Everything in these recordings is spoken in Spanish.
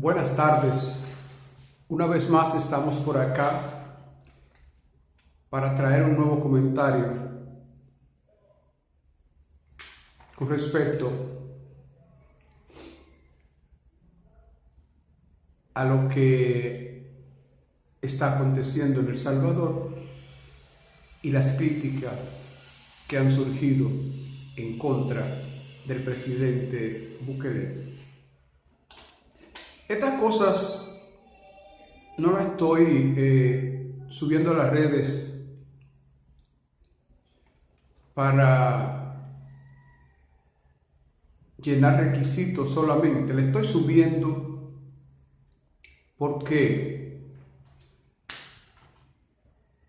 Buenas tardes. Una vez más estamos por acá para traer un nuevo comentario con respecto a lo que está aconteciendo en El Salvador y las críticas que han surgido en contra del presidente Bukele. Estas cosas no las estoy subiendo a las redes para llenar requisitos solamente. Le estoy subiendo porque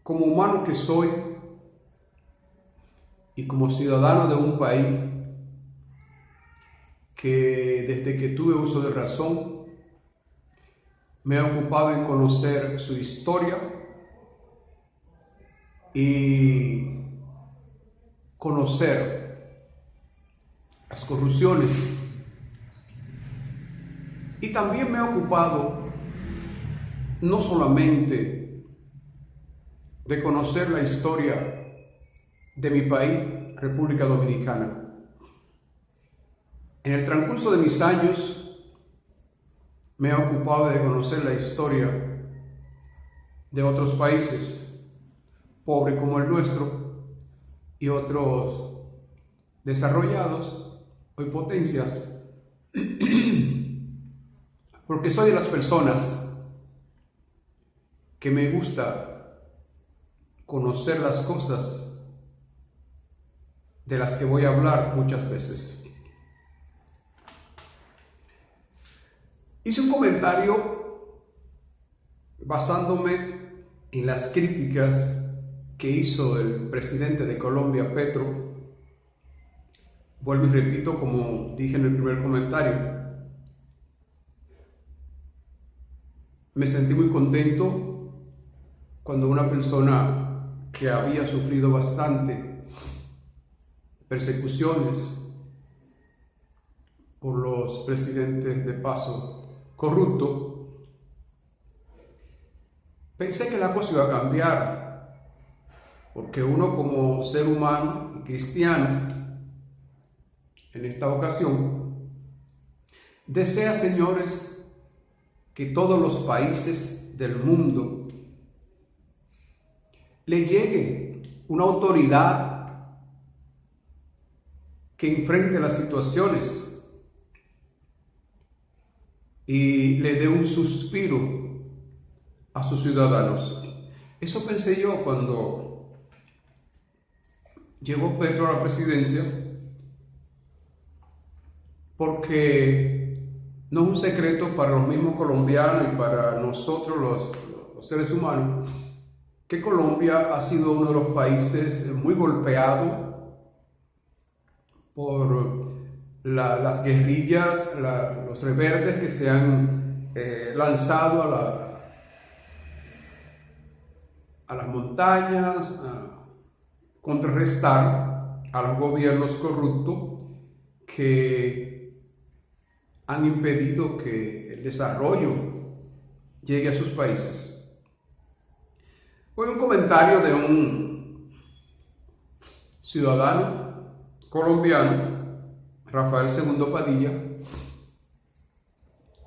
como humano que soy y como ciudadano de un país que desde que tuve uso de razón me he ocupado en conocer su historia y conocer las corrupciones, y también me he ocupado no solamente de conocer la historia de mi país, República Dominicana. En el transcurso de mis años me he ocupado de conocer la historia de otros países pobres como el nuestro y otros desarrollados o potencias, porque soy de las personas que me gusta conocer las cosas de las que voy a hablar muchas veces. Hice un comentario basándome en las críticas que hizo el presidente de Colombia, Petro. Vuelvo y repito, como dije en el primer comentario, me sentí muy contento cuando una persona que había sufrido bastante persecuciones por los presidentes de paso corrupto, pensé que la cosa iba a cambiar, porque uno como ser humano y cristiano, en esta ocasión, desea, señores, que todos los países del mundo le llegue una autoridad que enfrente las situaciones y le dé un suspiro a sus ciudadanos. Eso pensé yo cuando llegó Petro a la presidencia, porque no es un secreto para los mismos colombianos y para nosotros los seres humanos, que Colombia ha sido uno de los países muy golpeado por las guerrillas, los rebeldes que se han lanzado a las montañas a contrarrestar a los gobiernos corruptos que han impedido que el desarrollo llegue a sus países. Fue un comentario de un ciudadano colombiano, Rafael II Padilla,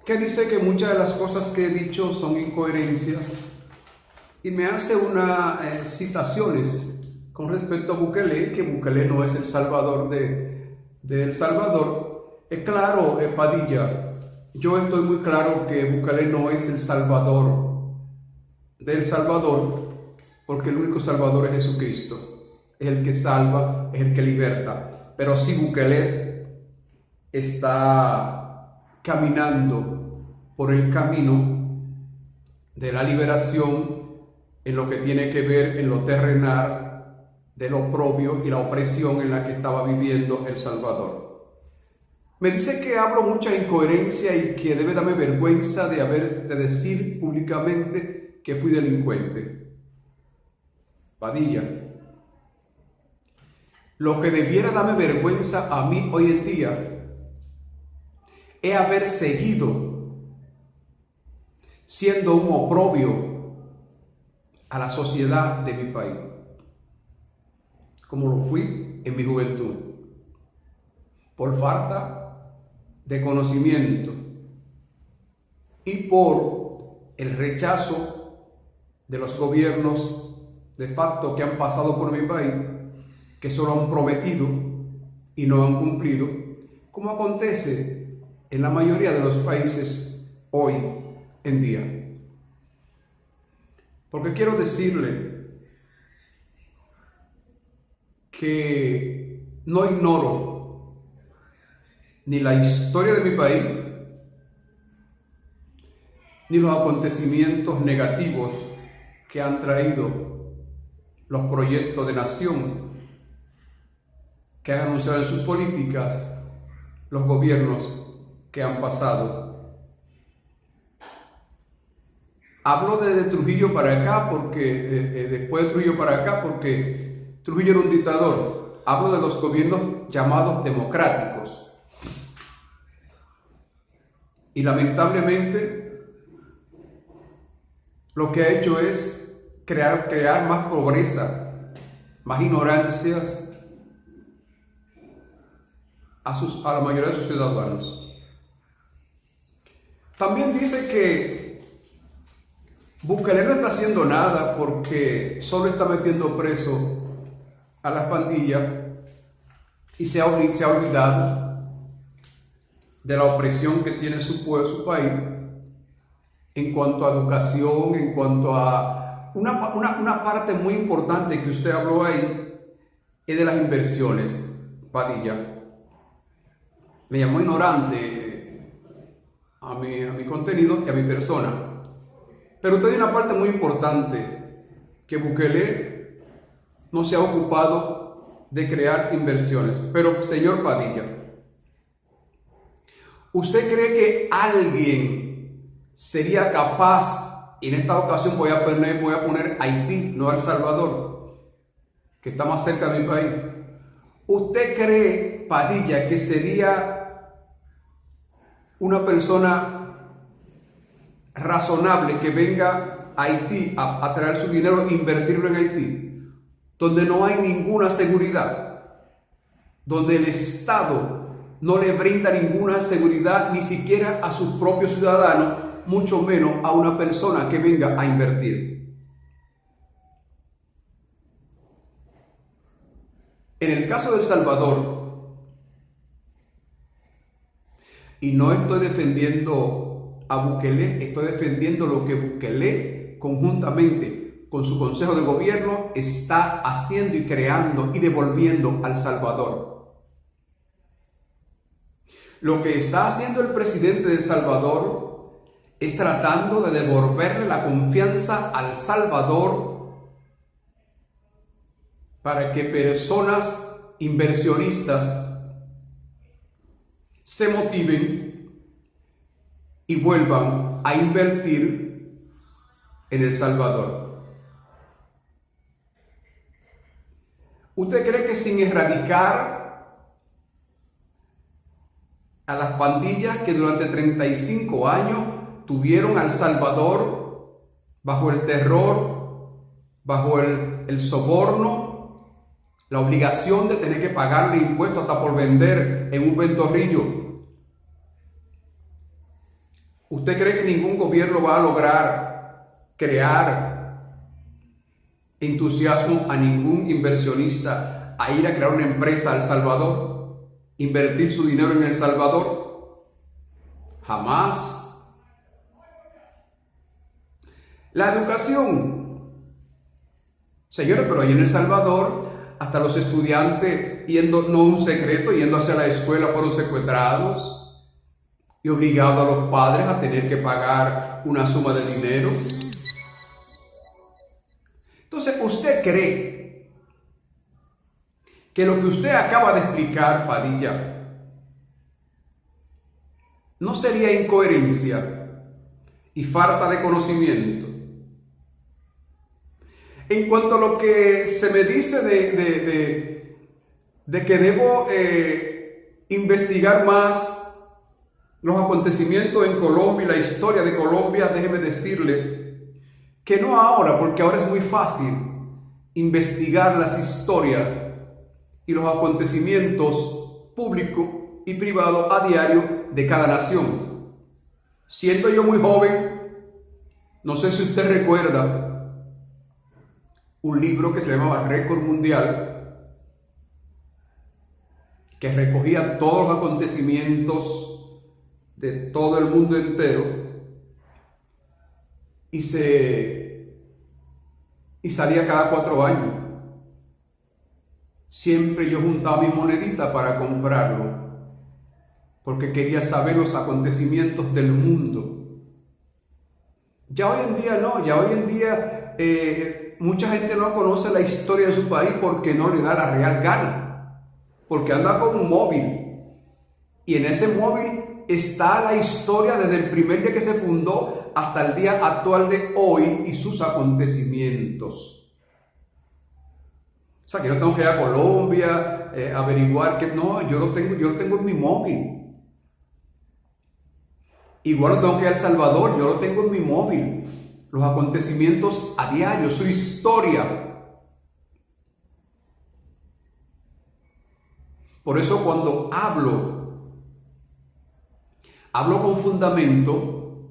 que dice que muchas de las cosas que he dicho son incoherencias y me hace unas citaciones con respecto a Bukele, que Bukele no es el salvador de El Salvador. Es claro, Padilla, yo estoy muy claro que Bukele no es el salvador de El Salvador, porque el único salvador es Jesucristo, es el que salva, es el que liberta. Pero sí, Bukele está caminando por el camino de la liberación en lo que tiene que ver en lo terrenal de lo oprobio y la opresión en la que estaba viviendo El Salvador. Me dice que hablo mucha incoherencia y que debe darme vergüenza de decir públicamente que fui delincuente. Padilla, lo que debiera darme vergüenza a mí hoy en día es haber seguido siendo un oprobio a la sociedad de mi país, como lo fui en mi juventud, por falta de conocimiento y por el rechazo de los gobiernos de facto que han pasado por mi país, que solo han prometido y no han cumplido, como acontece en la mayoría de los países hoy en día. Porque quiero decirle que no ignoro ni la historia de mi país, ni los acontecimientos negativos que han traído los proyectos de nación que han anunciado en sus políticas los gobiernos que han pasado. Hablo de Trujillo para acá porque después de Trujillo para acá porque Trujillo era un dictador. Hablo de los gobiernos llamados democráticos. Y lamentablemente lo que ha hecho es crear más pobreza, más ignorancias a la mayoría de sus ciudadanos. También dice que Bukele no está haciendo nada porque solo está metiendo preso a las pandillas y se ha olvidado de la opresión que tiene su país en cuanto a educación, en cuanto a una parte muy importante que usted habló ahí, es de las inversiones, Padilla. Me llamó ignorante a mi contenido y a mi persona. Pero usted hay una parte muy importante, que Bukele no se ha ocupado de crear inversiones. Pero, señor Padilla, ¿usted cree que alguien sería capaz, y en esta ocasión voy a poner Haití, no El Salvador, que está más cerca de mi país? ¿Usted cree, Padilla, que sería una persona razonable que venga a Haití a traer su dinero e invertirlo en Haití, donde no hay ninguna seguridad, donde el Estado no le brinda ninguna seguridad ni siquiera a sus propios ciudadanos, mucho menos a una persona que venga a invertir? En el caso de El Salvador, y no estoy defendiendo a Bukele, estoy defendiendo lo que Bukele conjuntamente con su consejo de gobierno está haciendo y creando y devolviendo al Salvador. Lo que está haciendo el presidente de El Salvador es tratando de devolverle la confianza al Salvador para que personas inversionistas se motiven y vuelvan a invertir en El Salvador. ¿Usted cree que sin erradicar a las pandillas que durante 35 años tuvieron a El Salvador bajo el terror, bajo el soborno, la obligación de tener que pagarle impuestos hasta por vender en un ventorrillo? ¿Usted cree que ningún gobierno va a lograr crear entusiasmo a ningún inversionista a ir a crear una empresa a El Salvador, invertir su dinero en El Salvador? Jamás. La educación, señores, pero ahí en El Salvador hasta los estudiantes, no un secreto, yendo hacia la escuela, fueron secuestrados y obligados a los padres a tener que pagar una suma de dinero. Entonces, ¿usted cree que lo que usted acaba de explicar, Padilla, no sería incoherencia y falta de conocimiento? En cuanto a lo que se me dice de que debo investigar más los acontecimientos en Colombia y la historia de Colombia, déjeme decirle que no ahora, porque ahora es muy fácil investigar las historias y los acontecimientos públicos y privados a diario de cada nación. Siendo yo muy joven, no sé si usted recuerda un libro que se llamaba Récord Mundial, que recogía todos los acontecimientos de todo el mundo entero y salía cada 4 años. Siempre yo juntaba mi monedita para comprarlo, porque quería saber los acontecimientos del mundo. Ya hoy en día no, ya hoy en día mucha gente no conoce la historia de su país porque no le da la real gana, porque anda con un móvil y en ese móvil está la historia desde el primer día que se fundó hasta el día actual de hoy y sus acontecimientos. O sea, que yo tengo que ir a Colombia, averiguar que no, yo lo tengo en mi móvil. Igual lo tengo que ir a El Salvador, yo lo tengo en mi móvil. Los acontecimientos a diario, su historia. Por eso cuando hablo con fundamento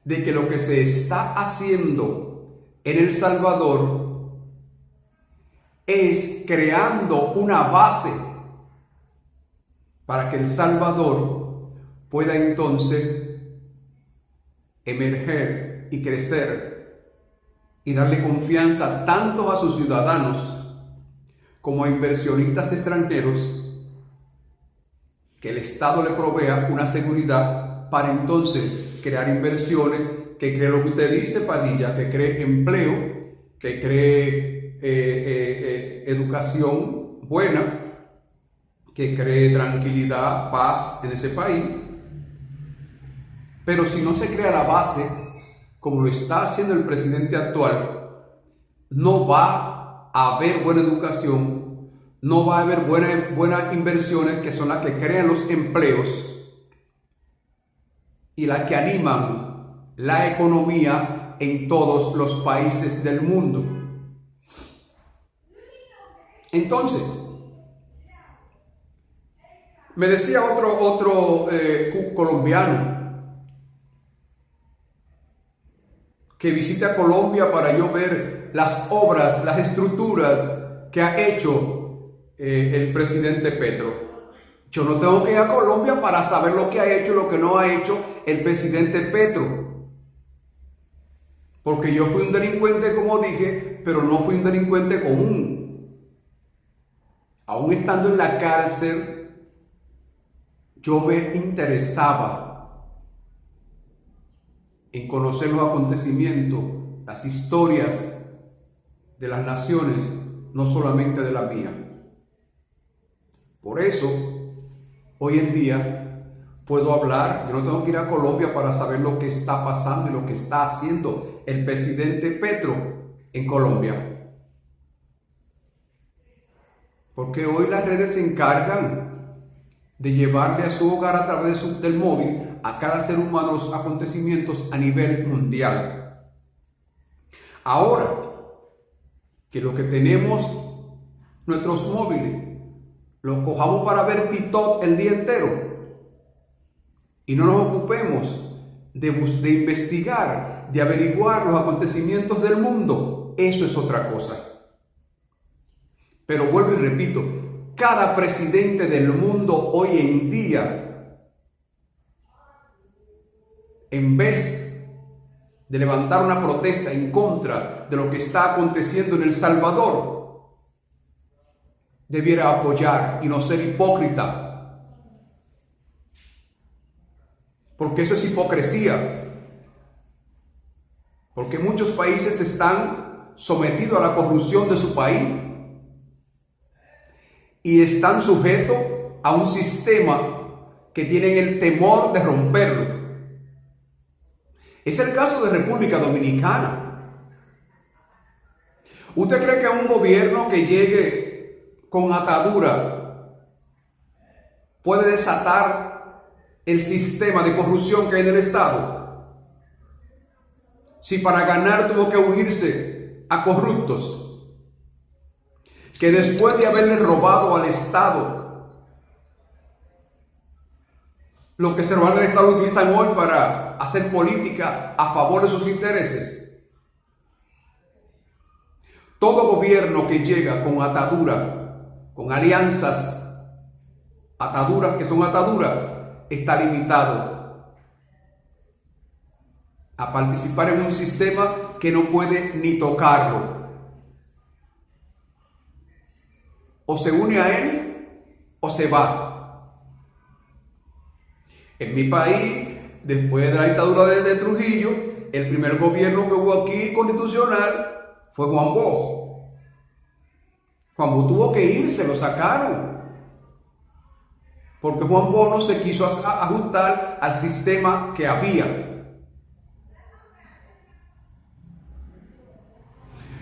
de que lo que se está haciendo en El Salvador es creando una base para que El Salvador pueda entonces emerger y crecer y darle confianza tanto a sus ciudadanos como a inversionistas extranjeros, que el Estado le provea una seguridad para entonces crear inversiones, que cree lo que usted dice, Padilla, que cree empleo, que cree educación buena, que cree tranquilidad, paz en ese país. Pero si no se crea la base, como lo está haciendo el presidente actual, no va a haber buena educación, no va a haber buenas inversiones, que son las que crean los empleos y las que animan la economía en todos los países del mundo. Entonces, me decía otro colombiano que visita Colombia para yo ver las obras, las estructuras que ha hecho el presidente Petro. Yo no tengo que ir a Colombia para saber lo que ha hecho y lo que no ha hecho el presidente Petro, porque yo fui un delincuente, como dije, pero no fui un delincuente común. Aún estando en la cárcel, yo me interesaba en conocer los acontecimientos, las historias de las naciones, no solamente de la mía. Por eso, hoy en día, puedo hablar, yo no tengo que ir a Colombia para saber lo que está pasando y lo que está haciendo el presidente Petro en Colombia. Porque hoy las redes se encargan de llevarle a su hogar a través del móvil a cada ser humano los acontecimientos a nivel mundial. Ahora que lo que tenemos, nuestros móviles, los cojamos para ver TikTok el día entero y no nos ocupemos de investigar, de averiguar los acontecimientos del mundo, eso es otra cosa. Pero vuelvo y repito, cada presidente del mundo hoy en día, en vez de levantar una protesta en contra de lo que está aconteciendo en El Salvador, debiera apoyar y no ser hipócrita, porque eso es hipocresía, porque muchos países están sometidos a la corrupción de su país y están sujetos a un sistema que tienen el temor de romperlo. Es el caso de República Dominicana. ¿Usted cree que un gobierno que llegue con atadura puede desatar el sistema de corrupción que hay en el Estado? Si para ganar tuvo que unirse a corruptos, que después de haberle robado al Estado, lo que se roban al Estado lo utilizan hoy para hacer política a favor de sus intereses. Todo gobierno que llega con atadura, con alianzas, ataduras que son ataduras, está limitado a participar en un sistema que no puede ni tocarlo. O se une a él o se va. En mi país, después de la dictadura de Trujillo, el primer gobierno que hubo aquí constitucional fue Juan Bosch. Juan Bosch tuvo que irse, lo sacaron, porque Juan Bosch no se quiso ajustar al sistema que había.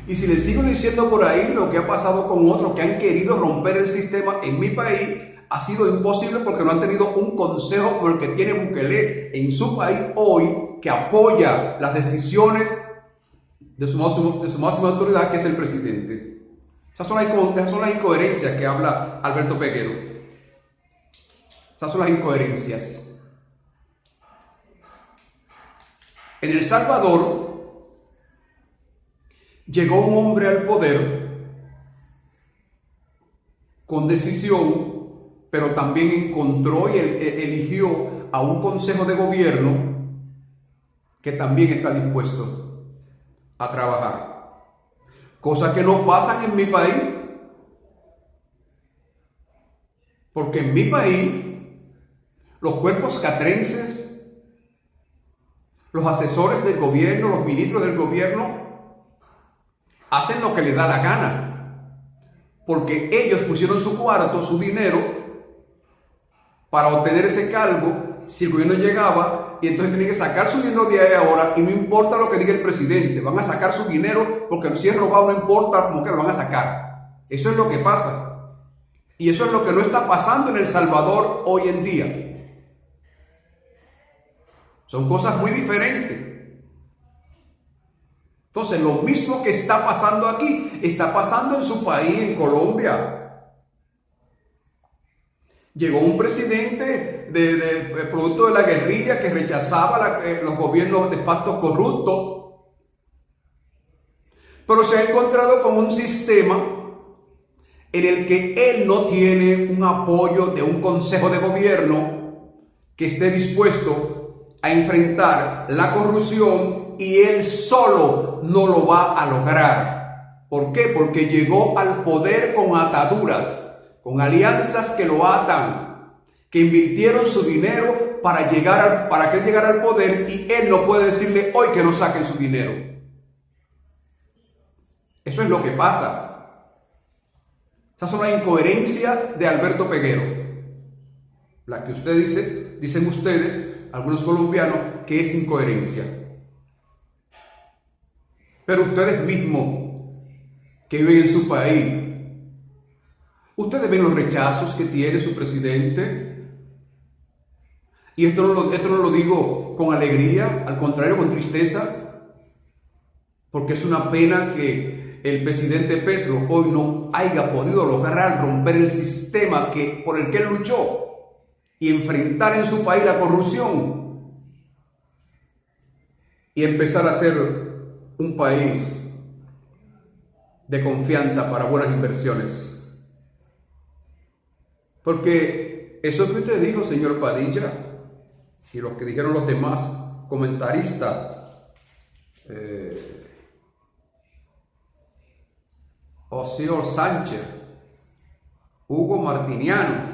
Y si les sigo diciendo por ahí lo que ha pasado con otros que han querido romper el sistema en mi país, ha sido imposible porque no han tenido un consejo como el que tiene Bukele en su país hoy, que apoya las decisiones de su máxima autoridad, que es el presidente. Esas son las incoherencias que habla Alberto Peguero. Esas son las incoherencias. En El Salvador llegó un hombre al poder con decisión, pero también encontró y eligió a un consejo de gobierno que también está dispuesto a trabajar. Cosas que no pasan en mi país, porque en mi país los cuerpos catrenses, los asesores del gobierno, los ministros del gobierno, hacen lo que les da la gana, porque ellos pusieron su cuarto, su dinero, para obtener ese cargo. Si el gobierno llegaba, y entonces tienen que sacar su dinero de ahí ahora, y no importa lo que diga el presidente, van a sacar su dinero, porque si es robado no importa, como que lo van a sacar. Eso es lo que pasa, y eso es lo que no está pasando en El Salvador hoy en día. Son cosas muy diferentes. Entonces, lo mismo que está pasando aquí, está pasando en su país, en Colombia. Llegó un presidente producto de la guerrilla que rechazaba los gobiernos de facto corruptos, pero se ha encontrado con un sistema en el que él no tiene un apoyo de un consejo de gobierno que esté dispuesto a enfrentar la corrupción, y él solo no lo va a lograr. ¿Por qué? Porque llegó al poder con ataduras, con alianzas que lo atan, que invirtieron su dinero para que él llegara al poder, y él no puede decirle hoy que no saquen su dinero. Eso es lo que pasa. Esas son las incoherencias de Alberto Peguero. La que dicen ustedes, algunos colombianos, que es incoherencia. Pero ustedes mismos que viven en su país, ustedes ven los rechazos que tiene su presidente. Y esto no lo digo con alegría, al contrario, con tristeza, porque es una pena que el presidente Petro hoy no haya podido lograr romper el sistema por el que él luchó y enfrentar en su país la corrupción y empezar a ser un país de confianza para buenas inversiones. Porque eso que usted dijo, señor Padilla, y lo que dijeron los demás comentaristas, Osio Sánchez, Hugo Martiniano,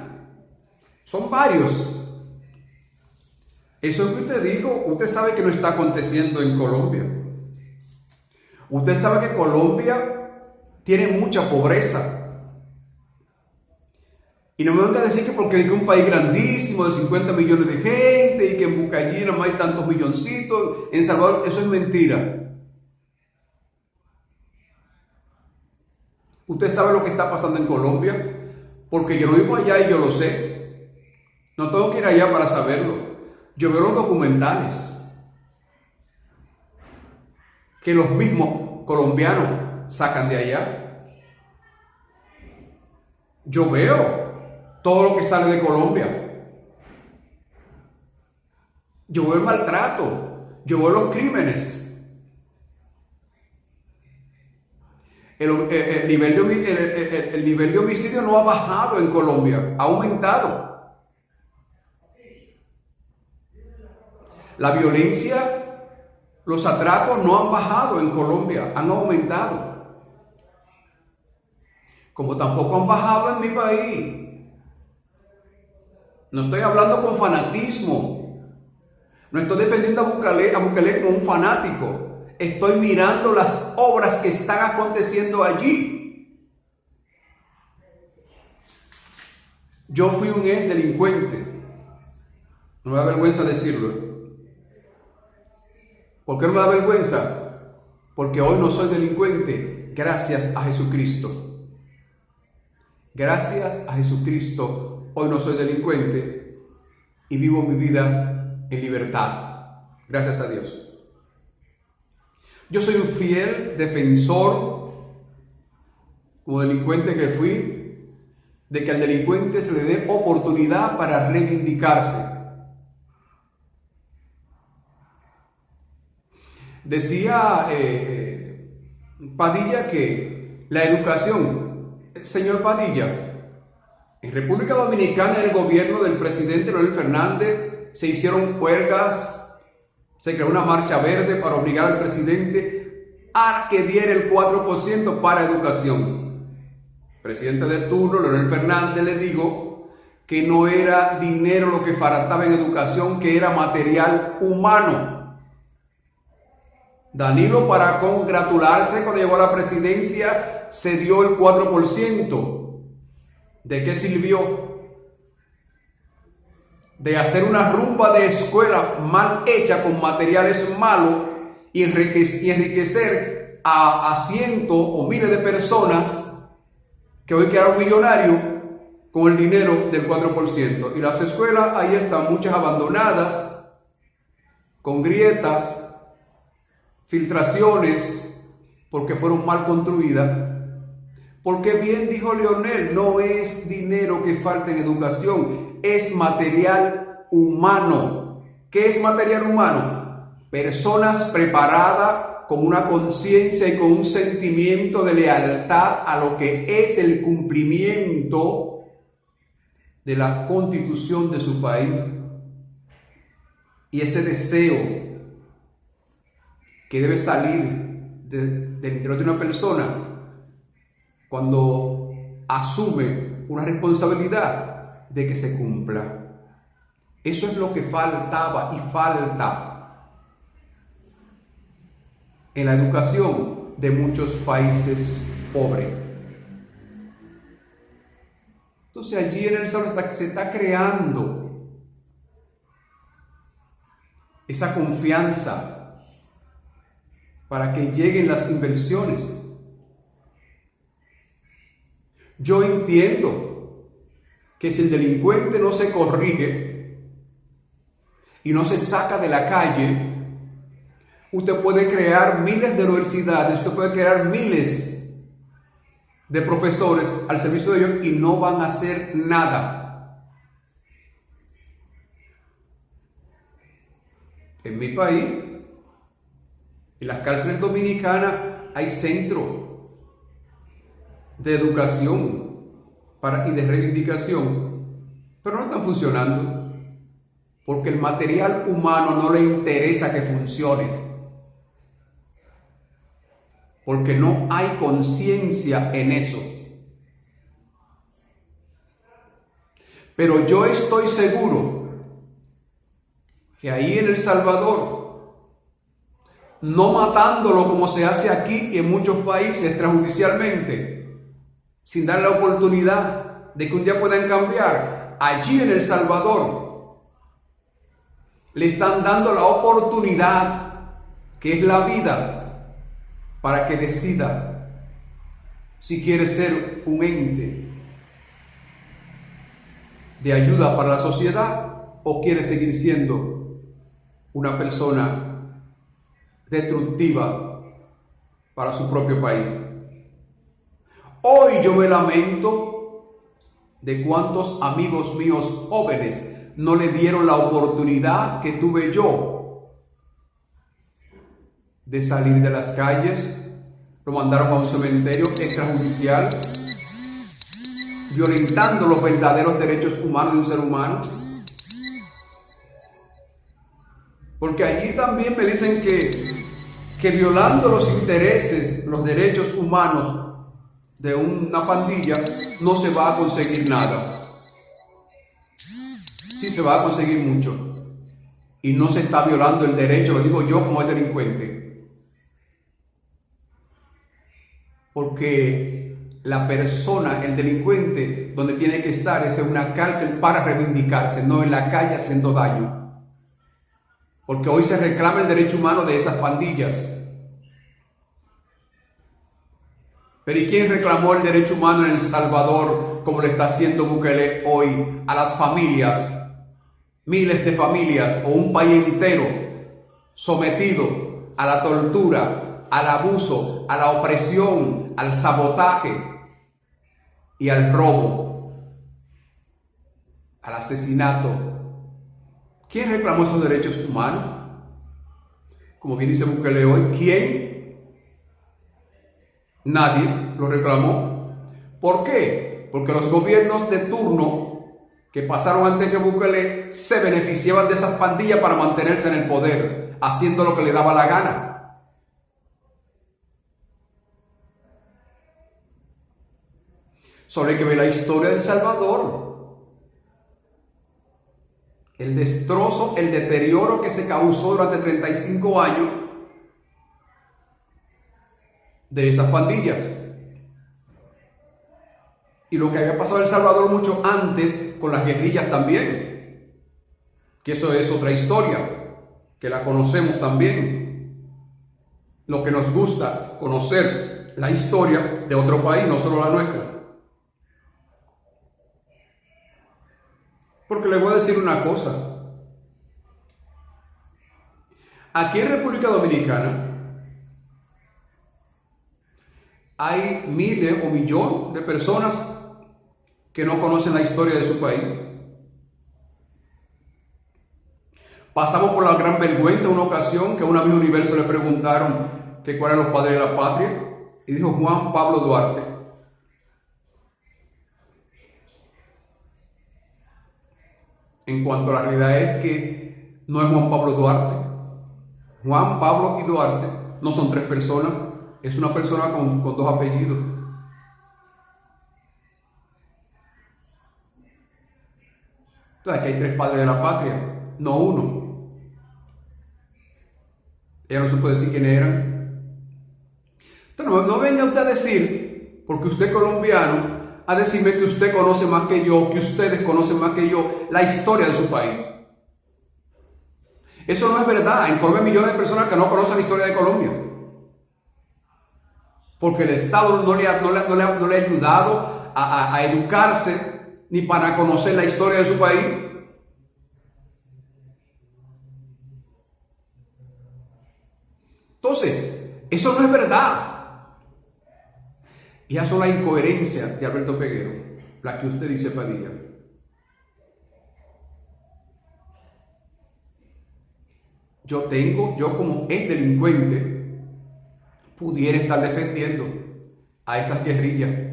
son varios. Eso que usted dijo, usted sabe que no está aconteciendo en Colombia. Usted sabe que Colombia tiene mucha pobreza. Y no me venga a decir que porque es un país grandísimo de 50 millones de gente y que en Bucallí no hay tantos milloncitos, en Salvador, eso es mentira. Usted sabe lo que está pasando en Colombia, porque yo lo vivo allá y yo lo sé. No tengo que ir allá para saberlo. Yo veo los documentales que los mismos colombianos sacan de allá. Yo veo todo lo que sale de Colombia. Yo veo el maltrato, yo veo los crímenes. El nivel de homicidio no ha bajado en Colombia, ha aumentado. La violencia, los atracos no han bajado en Colombia, han aumentado. Como tampoco han bajado en mi país. No estoy hablando con fanatismo. No estoy defendiendo a Bukele como un fanático. Estoy mirando las obras que están aconteciendo allí. Yo fui un ex delincuente. No me da vergüenza decirlo. ¿Por qué no me da vergüenza? Porque hoy no soy delincuente gracias a Jesucristo. Gracias a Jesucristo hoy no soy delincuente y vivo mi vida en libertad. Gracias a Dios. Yo soy un fiel defensor, como delincuente que fui, de que al delincuente se le dé oportunidad para reivindicarse. Decía Padilla que la educación, señor Padilla, en República Dominicana, en el gobierno del presidente Leonel Fernández, se hicieron huelgas. Se creó una marcha verde para obligar al presidente a que diera el 4% para educación. El presidente de turno, Leonel Fernández, le dijo que no era dinero lo que faltaba en educación, que era material humano. Danilo, para congratularse cuando llegó a la presidencia, se dio el 4%. ¿De qué sirvió? De hacer una rumba de escuela mal hecha con materiales malos y enriquecer a cientos o miles de personas que hoy quedaron millonarios con el dinero del 4%. Y las escuelas ahí están, muchas abandonadas, con grietas, filtraciones, porque fueron mal construidas. Porque bien dijo Leonel, no es dinero que falta en educación, es material humano. ¿Qué es material humano? Personas preparadas con una conciencia y con un sentimiento de lealtad a lo que es el cumplimiento de la constitución de su país. Y ese deseo que debe salir del interior de una persona cuando asume una responsabilidad de que se cumpla. Eso es lo que faltaba y falta en la educación de muchos países pobres. Entonces allí en El Salvador se está creando esa confianza para que lleguen las inversiones. Yo entiendo que si el delincuente no se corrige y no se saca de la calle, usted puede crear miles de universidades, usted puede crear miles de profesores al servicio de ellos y no van a hacer nada. En mi país, en las cárceles dominicanas, hay centros de educación y de reivindicación, pero no están funcionando porque el material humano no le interesa que funcione, porque no hay conciencia en eso. Pero yo estoy seguro que ahí en El Salvador, no matándolo como se hace aquí y en muchos países extrajudicialmente, sin darle la oportunidad de que un día puedan cambiar, allí en El Salvador le están dando la oportunidad, que es la vida, para que decida si quiere ser un ente de ayuda para la sociedad o quiere seguir siendo una persona destructiva para su propio país? Hoy yo me lamento de cuántos amigos míos jóvenes no le dieron la oportunidad que tuve yo de salir de las calles. Lo mandaron a un cementerio extrajudicial, violentando los verdaderos derechos humanos de un ser humano. Porque allí también me dicen que violando los intereses, los derechos humanos de una pandilla, no se va a conseguir nada. Sí se va a conseguir mucho. Y no se está violando el derecho, lo digo yo como delincuente. Porque la persona, el delincuente, donde tiene que estar es en una cárcel para reivindicarse, no en la calle haciendo daño. Porque hoy se reclama el derecho humano de esas pandillas. Pero ¿y quién reclamó el derecho humano en El Salvador como lo está haciendo Bukele hoy a las familias? Miles de familias o un país entero sometido a la tortura, al abuso, a la opresión, al sabotaje y al robo, al asesinato. ¿Quién reclamó esos derechos humanos? Como bien dice Bukele hoy, ¿quién? Nadie lo reclamó. ¿Por qué? Porque los gobiernos de turno que pasaron antes que Bukele se beneficiaban de esas pandillas para mantenerse en el poder, haciendo lo que le daba la gana. Solo hay que ver la historia de El Salvador. El destrozo, el deterioro que se causó durante 35 años de esas pandillas. Y lo que había pasado en El Salvador mucho antes con las guerrillas también. Que eso es otra historia, que la conocemos también. Lo que nos gusta, conocer la historia de otro país, no solo la nuestra. Porque le voy a decir una cosa. Aquí en República Dominicana hay miles o millones de personas que no conocen la historia de su país. Pasamos por la gran vergüenza en una ocasión que a una Miss Universo le preguntaron que cuáles eran los padres de la patria y dijo Juan Pablo Duarte. En cuanto a la realidad es que no es Juan Pablo Duarte. Juan Pablo y Duarte no son tres personas, es una persona con dos apellidos. Entonces aquí hay tres padres de la patria, no uno. Ella no se puede decir quiénes eran. Entonces no venga usted a decir, porque usted es colombiano, a decirme que usted conoce más que yo, que ustedes conocen más que yo la historia de su país. Eso no es verdad. En Colombia hay millones de personas que no conocen la historia de Colombia. Porque el Estado no le ha ayudado a educarse ni para conocer la historia de su país. Entonces, eso no es verdad. Y esas son las incoherencias de Alberto Peguero, la que usted dice, Padilla. Yo como ex delincuente, pudiera estar defendiendo a esas guerrillas.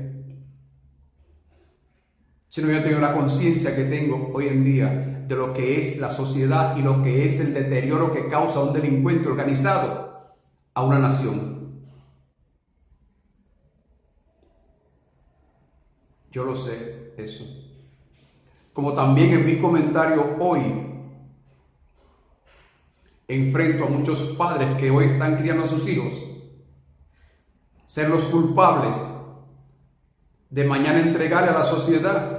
Si no hubiera tenido la conciencia que tengo hoy en día de lo que es la sociedad y lo que es el deterioro que causa un delincuente organizado a una nación. Yo lo sé, eso. Como también en mi comentario hoy enfrento a muchos padres que hoy están criando a sus hijos, ser los culpables de mañana entregarle a la sociedad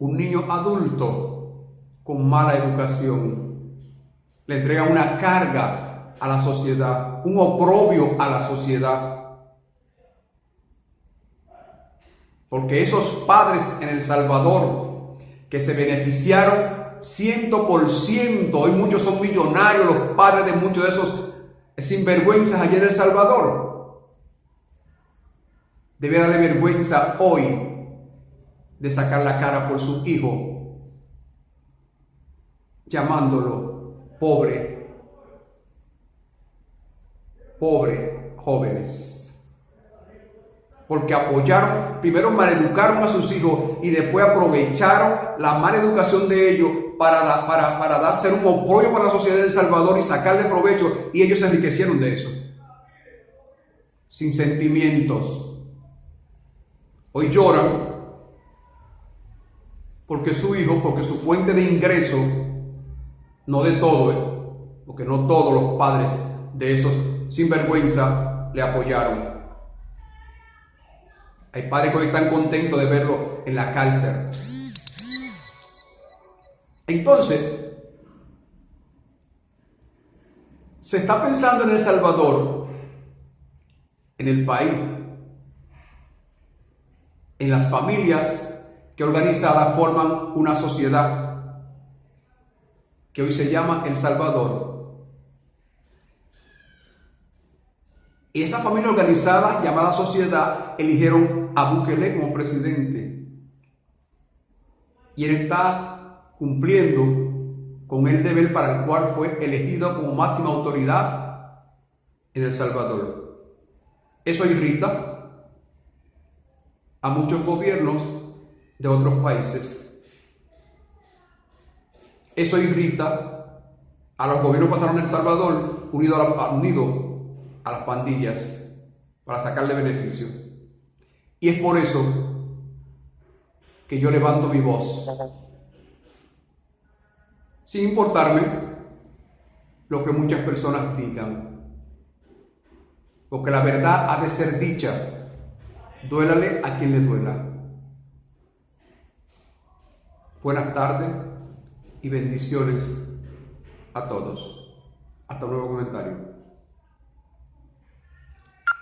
un niño adulto con mala educación. Le entrega una carga a la sociedad, un oprobio a la sociedad. Porque esos padres en El Salvador que se beneficiaron 100%. Hoy muchos son millonarios, los padres de muchos de esos sinvergüenzas allá en El Salvador. Debe darle vergüenza hoy de sacar la cara por su hijo, llamándolo pobre jóvenes, porque apoyaron, primero maleducaron a sus hijos y después aprovecharon la mala educación de ellos para darse un apoyo para la sociedad de El Salvador y sacarle provecho, y ellos se enriquecieron de eso, sin sentimientos. Hoy lloran porque su hijo, porque su fuente de ingreso, no de todo, porque no todos los padres de esos sinvergüenza le apoyaron. Hay padres que hoy están contentos de verlo en la cárcel. Entonces, se está pensando en El Salvador, en el país, en las familias que organizadas forman una sociedad que hoy se llama El Salvador. Y esa familia organizada llamada sociedad eligieron a Bukele como presidente. Y él está cumpliendo con el deber para el cual fue elegido como máxima autoridad en El Salvador. Eso irrita a muchos gobiernos de otros países. Eso irrita a los gobiernos que pasaron en El Salvador unidos a las pandillas para sacarle beneficio. Y es por eso que yo levanto mi voz, sin importarme lo que muchas personas digan, porque la verdad ha de ser dicha, duélale a quien le duela. Buenas tardes y bendiciones a todos. Hasta un nuevo comentario.